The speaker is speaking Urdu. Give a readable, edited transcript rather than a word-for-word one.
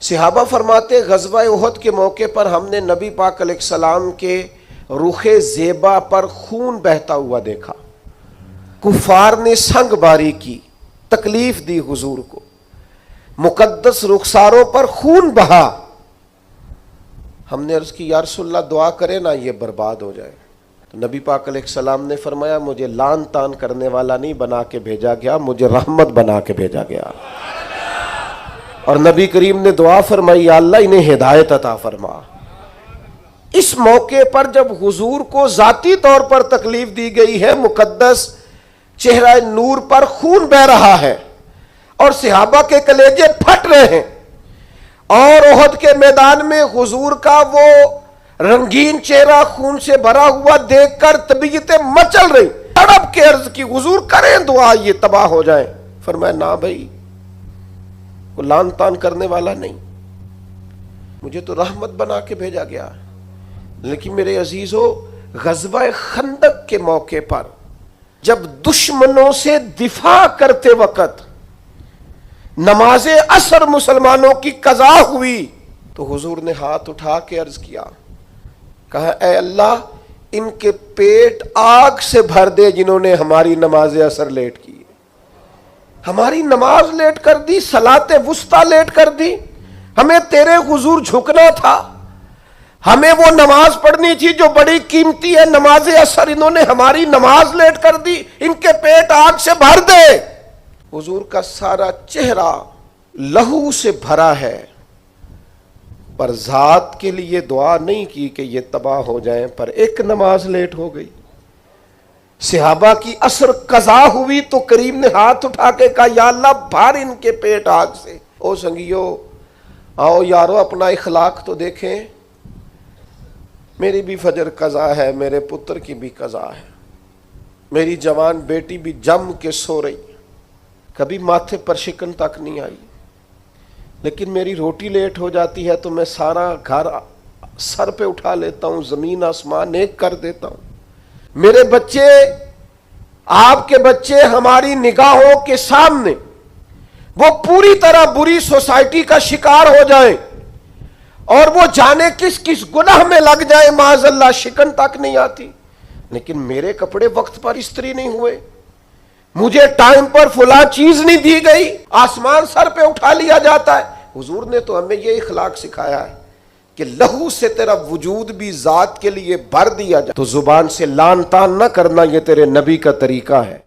صحابہ فرماتے غزوہ احد کے موقع پر ہم نے نبی پاک علیہ السلام کے رخ زیبا پر خون بہتا ہوا دیکھا. کفار نے سنگ باری کی، تکلیف دی حضور کو، مقدس رخساروں پر خون بہا. ہم نے عرض کی یا رسول اللہ دعا کرے نا یہ برباد ہو جائے. تو نبی پاک علیہ السلام نے فرمایا مجھے لان تان کرنے والا نہیں بنا کے بھیجا گیا، مجھے رحمت بنا کے بھیجا گیا. اور نبی کریم نے دعا فرمائی یا اللہ انہیں ہدایت عطا فرما. اس موقع پر جب حضور کو ذاتی طور پر تکلیف دی گئی ہے، مقدس چہرہ نور پر خون بہ رہا ہے اور صحابہ کے کلیجے پھٹ رہے ہیں، اور احد کے میدان میں حضور کا وہ رنگین چہرہ خون سے بھرا ہوا دیکھ کر طبیعتیں مچل رہی. تڑپ کے عرض کی حضور کریں دعا یہ تباہ ہو جائیں. فرمایا نہ بھائی، وہ لان تان کرنے والا نہیں، مجھے تو رحمت بنا کے بھیجا گیا. لیکن میرے عزیزو، غزوہ خندق کے موقع پر جب دشمنوں سے دفاع کرتے وقت نماز عصر مسلمانوں کی قضا ہوئی تو حضور نے ہاتھ اٹھا کے عرض کیا، کہا اے اللہ ان کے پیٹ آگ سے بھر دے جنہوں نے ہماری نماز عصر لیٹ کی، ہماری نماز لیٹ کر دی، صلاۃ وسطیٰ لیٹ کر دی. ہمیں تیرے حضور جھکنا تھا، ہمیں وہ نماز پڑھنی تھی جو بڑی قیمتی ہے، نماز عصر انہوں نے ہماری نماز لیٹ کر دی، ان کے پیٹ آگ سے بھر دے. حضور کا سارا چہرہ لہو سے بھرا ہے، پر ذات کے لیے دعا نہیں کی کہ یہ تباہ ہو جائیں، پر ایک نماز لیٹ ہو گئی. صحابہ کی عصر قضا ہوئی تو کریم نے ہاتھ اٹھا کے کہا یا اللہ بھر ان کے پیٹ آگ سے. او سنگیو، آؤ یارو اپنا اخلاق تو دیکھیں. میری بھی فجر قضا ہے، میرے پتر کی بھی قضا ہے، میری جوان بیٹی بھی جم کے سو رہی، کبھی ماتھے پر شکن تک نہیں آئی، لیکن میری روٹی لیٹ ہو جاتی ہے تو میں سارا گھر سر پہ اٹھا لیتا ہوں، زمین آسمان ایک کر دیتا ہوں. میرے بچے، آپ کے بچے ہماری نگاہوں کے سامنے وہ پوری طرح بری سوسائٹی کا شکار ہو جائیں اور وہ جانے کس کس گناہ میں لگ جائے، معاذ اللہ شکن تک نہیں آتی، لیکن میرے کپڑے وقت پر استری نہیں ہوئے، مجھے ٹائم پر فلاں چیز نہیں دی گئی، آسمان سر پہ اٹھا لیا جاتا ہے. حضور نے تو ہمیں یہ اخلاق سکھایا ہے کہ لہو سے تیرا وجود بھی ذات کے لیے بھر دیا جائے. تو زبان سے لان تان نہ کرنا، یہ تیرے نبی کا طریقہ ہے.